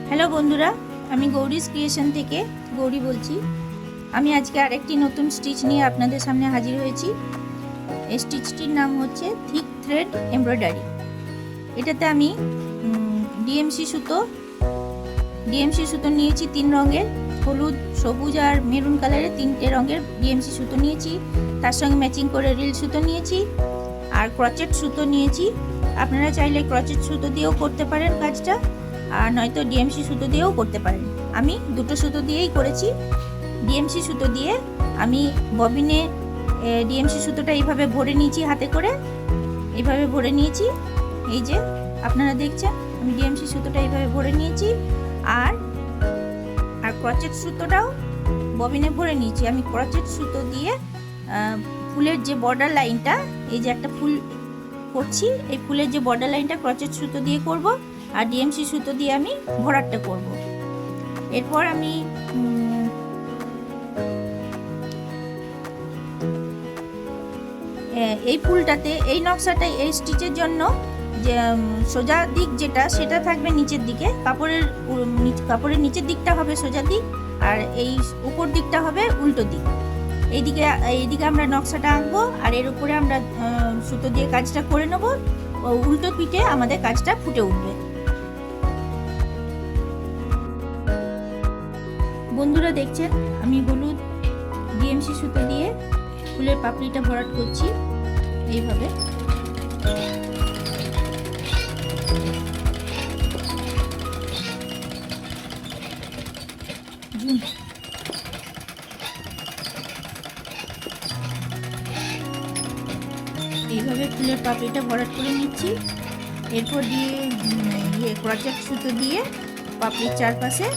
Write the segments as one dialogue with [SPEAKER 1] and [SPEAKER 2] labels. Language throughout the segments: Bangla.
[SPEAKER 1] হ্যালো বন্ধুরা, আমি গৌরীস ক্রিয়েশন থেকে গৌরী বলছি। আমি আজকে আরেকটি নতুন স্টিচ নিয়ে আপনাদের সামনে হাজির হয়েছি। এই স্টিচটির নাম হচ্ছে থিক থ্রেড এমব্রয়ডারি। এটাতে আমি ডিএমসি সুতো নিয়েছি 3 রঙের, হলুদ, সবুজ আর মেরুন কালারের 3টে রঙের ডিএমসি সুতো নিয়েছি। তার সঙ্গে ম্যাচিং করে রিল সুতো নিয়েছি আর ক্রচেট সুতো নিয়েছি। আপনারা চাইলে ক্রচেট সুতো দিয়েও করতে পারেন কাজটা, আর নয়তো ডিএমসি সুতো দিয়েও করতে পারেন। আমি দুটো সুতো দিয়েই করেছি। ডিএমসি সুতো দিয়ে আমি ববিনে ডিএমসি সুতোটা এইভাবে ভরে নিয়েছি, হাতে করে এইভাবে ভরে নিয়েছি। এই যে আপনারা দেখছেন, আমি ডিএমসি সুতোটা এইভাবে ভরে নিয়েছি আর ক্রচেট সুতোটাও ববিনে ভরে নিয়েছি। আমি ক্রচেট সুতো দিয়ে ফুলের যে বর্ডার লাইনটা, এই যে একটা ফুল করছি, এই ফুলের যে বর্ডার লাইনটা ক্রচেট সুতো দিয়ে করব আর ডিএমসি সুতো দিয়ে আমি ভরাটটা করব। এরপর আমি এই ফুলটাতে, এই নকশাটা, এই স্টিচের জন্য যে সোজা দিক যেটা, সেটা থাকবে নিচের দিকে। কাপড়ের নিচের দিকটা হবে সোজা দিক আর এই উপর দিকটা হবে উল্টো দিক। এইদিকে আমরা নকশাটা আঁকবো আর এর উপরে আমরা সুতো দিয়ে কাজটা করে নেব। উল্টো পিঠে আমাদের কাজটা ফুটে উঠবে। বন্ধুরা দেখছেন, আমি হলুদ ডিএমসি সুতো দিয়ে ফুলের পাপড়িটা ভরাট করছি এইভাবে। এইভাবে ফুলের পাপড়িটা ভরাট করে নিচ্ছি। এরপর ক্রচেট সুতো দিয়ে পাপড়ির চারপাশে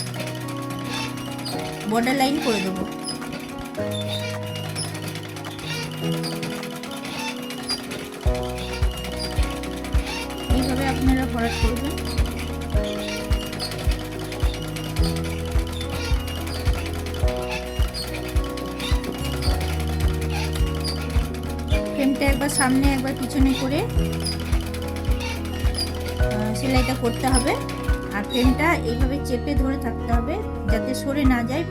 [SPEAKER 1] বর্ডার লাইন করে দেবো। এইভাবে আপনারা ভরাট করবেন। ফ্রেমটা একবার সামনে একবার পিছনে করে সেলাইটা করতে হবে আর ফ্রেমটা এইভাবে চেপে ধরে থাকতে হবে যাতে সরে না যায়,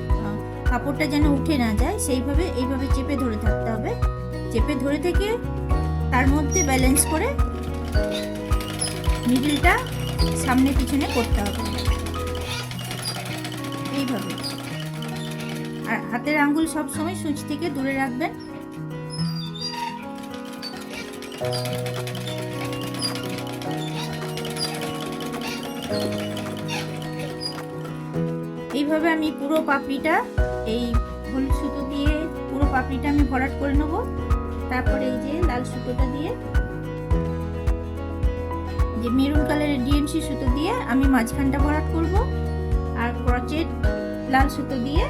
[SPEAKER 1] কাপড়টা যেন উঠে না যায়। এইভাবে চেপে ধরে থাকতে হবে। চেপে ধরে থেকে তার মধ্যে ব্যালেন্স করে মিডলটা সামনে পিছনে করতে হবে এইভাবে। আর হাতের আঙ্গুল সব সময় সুচ থেকে দূরে রাখবেন। এইভাবে আমি পুরো পাপড়িটা, এই হলুদ সুতো দিয়ে পুরো পাপড়িটা আমি ভরাট করে নেব। তারপরে এই যে লাল সুতোটা দিয়ে, যে মেরুন কালারের ডিএমসি সুতো দিয়ে আমি মাঝখানটা ভরাট করব আর ক্রচেট লাল সুতো দিয়ে,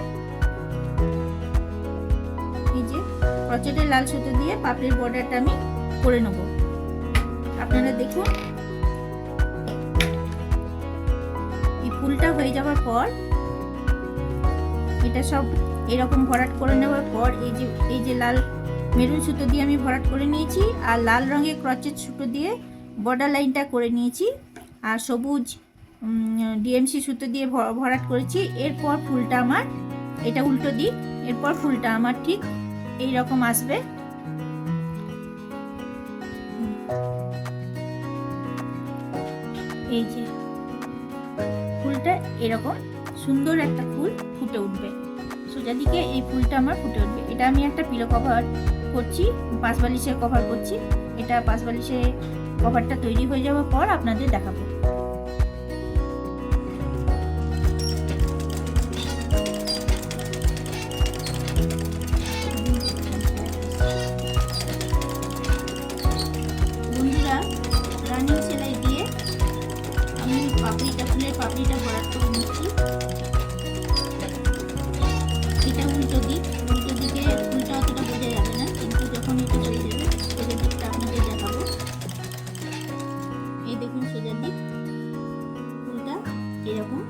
[SPEAKER 1] এই যে ক্রচেটের লাল সুতো দিয়ে পাপড়ির বর্ডারটা আমি করে নেব। আপনারা দেখুন, এই ফুলটা হয়ে যাওয়ার পর এটা সব এরকম ভরাট করে নেওয়ার পর এই যে লাল মেরুন সুতো দিয়ে আমি ভরাট করে নিয়েছি আর লাল রঙের ক্রচেট সুতো দিয়ে বর্ডার লাইনটা করে নিয়েছি আর সবুজ ডিএমসি সুতো দিয়ে ভরাট করেছি। এরপর ফুলটা আমার, এটা উল্টো দিক, এরপর ফুলটা আমার ঠিক এই রকম আসবে। এই যে ফুলটা এরকম সুন্দর একটা ফুল ফুটে উঠবে সোজা দিকে। এই ফুলটা আমার ফুটে উঠবে। এটা আমি একটা পিলো কভার করছি, পাশ বালিশের কভার করছি। এটা পাশ বালিশের কভারটা তৈরি হয়ে যাওয়ার পর আপনাদের দেখাবো। বন্ধুরা, রানিং সেলাই দিয়ে আমি ফুলের পাপড়িটা ভরাট করে নিচ্ছি। এটা উল্টো দিকে ফুলটা অতটা বোঝা যাবে না, কিন্তু যখন এটা হয়ে যাবে সোজা দিকটা আপনাদের দেখাবো। এই দেখুন সোজা দিক, ফুলটা এরকম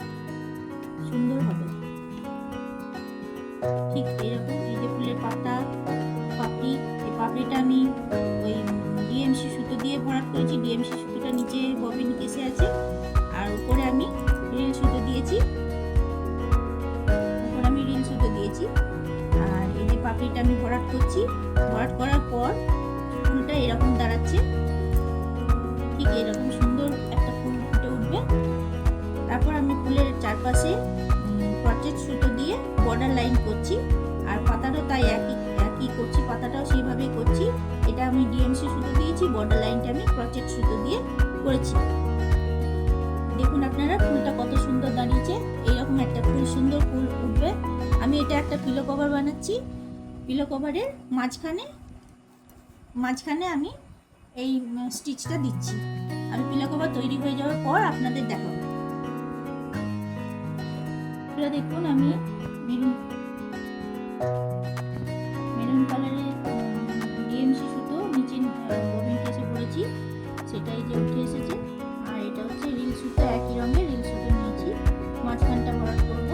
[SPEAKER 1] সুন্দর হবে, ঠিক এরকম। এই যে ফুলের পাপড়ি, এই পাপড়িটা আমি ওই ডিএমসি সুতো দিয়ে ভরাট করেছি। ডিএমসি সুতোটা নিচে ববিন কেসে আছে পাপড়িটা আমি ভরাট করছি। ভরাট করার পর ফুলটা এরকম দাঁড়াচ্ছে, ঠিক এরকম সুন্দর একটা ফুল ফুটে উঠবে। তারপর আমি ফুলের চারপাশে ক্রোচেট সুতো দিয়ে বর্ডার লাইন করছি, আর পাতাটাও তাই একই করছি, পাতাটাও সেইভাবেই করছি। এটা আমি ডিএমসি সুতো দিয়েছি, বর্ডার লাইনটা আমি ক্রোচেট সুতো দিয়ে করেছি। দেখুন আপনারা ফুলটা কত সুন্দর দাঁড়িয়েছে, এইরকম একটা ফুল সুন্দর ফুল উঠবে। আমি এটা একটা পিলো কভার বানাচ্ছি। পিলো কভারের মাঝখানে আমি এই স্টিচটা দিচ্ছি। আমি পিলো কভার তৈরি হয়ে যাওয়ার পর আপনাদের দেখাবো। দেখুন আমি মেরুন কালারের ডিএমসি সুতো নিচে ববিন কেসে পড়েছি, সেটাই যে উঠে এসেছে। আর এটা হচ্ছে রিল সুতো, একই রঙের রিল সুতো নিয়েছি, মাঝখানটা ভরাট করব।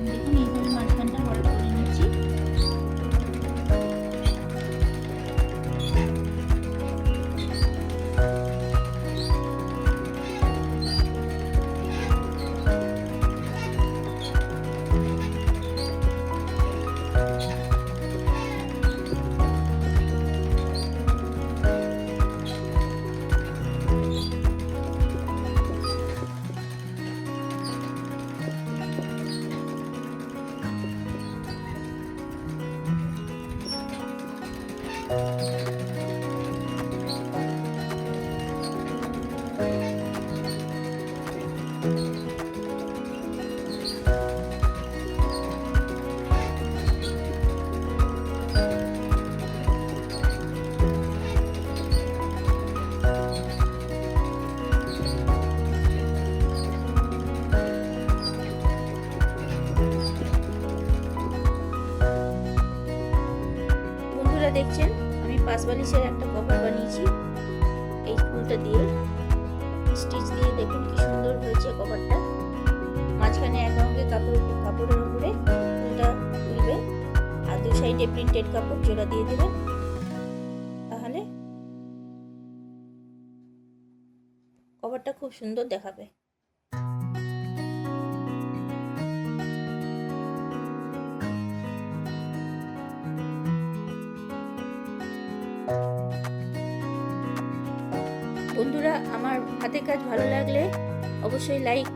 [SPEAKER 1] দেখুন এইভাবে মাঝখানটা ভরাট করে নিচ্ছি। দেখছেন আমি পাঁচ বালিশের একটা কভার বানিয়েছি এই ফুলটা দিয়ে, স্টিচ দিয়ে। দেখুন কি সুন্দর হয়েছে কভারটা। মাঝখানে এক রঙের কাপড়ের উপরে ফুলটা তুলবে, আর দু সাইডে প্রিন্টেড কাপড় জোড়া দিয়ে দেবেন, তাহলে কভারটা খুব সুন্দর দেখাবে। বন্ধুরা, আমার হাতের কাজ ভালো লাগলে অবশ্যই লাইক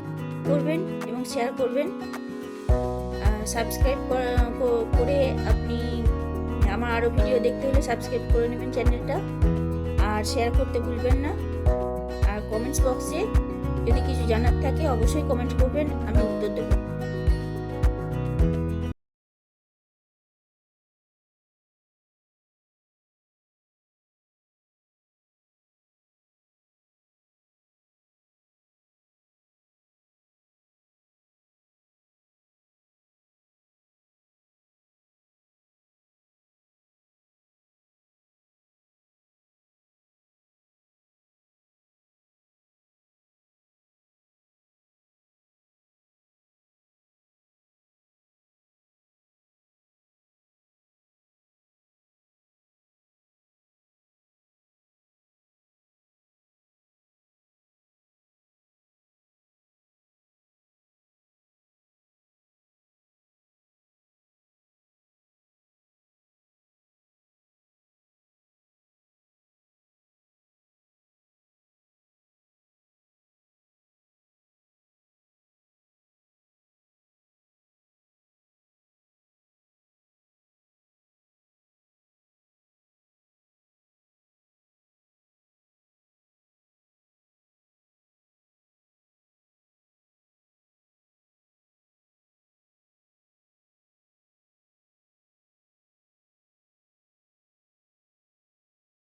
[SPEAKER 1] করবেন এবং শেয়ার করবেন। সাবস্ক্রাইব করে আপনি আমার আরও ভিডিও দেখতে হলে সাবস্ক্রাইব করে নেবেন চ্যানেলটা, আর শেয়ার করতে ভুলবেন না। আর কমেন্টস বক্সে যদি কিছু জানার থাকে অবশ্যই কমেন্ট করবেন, আমি উত্তর দেব।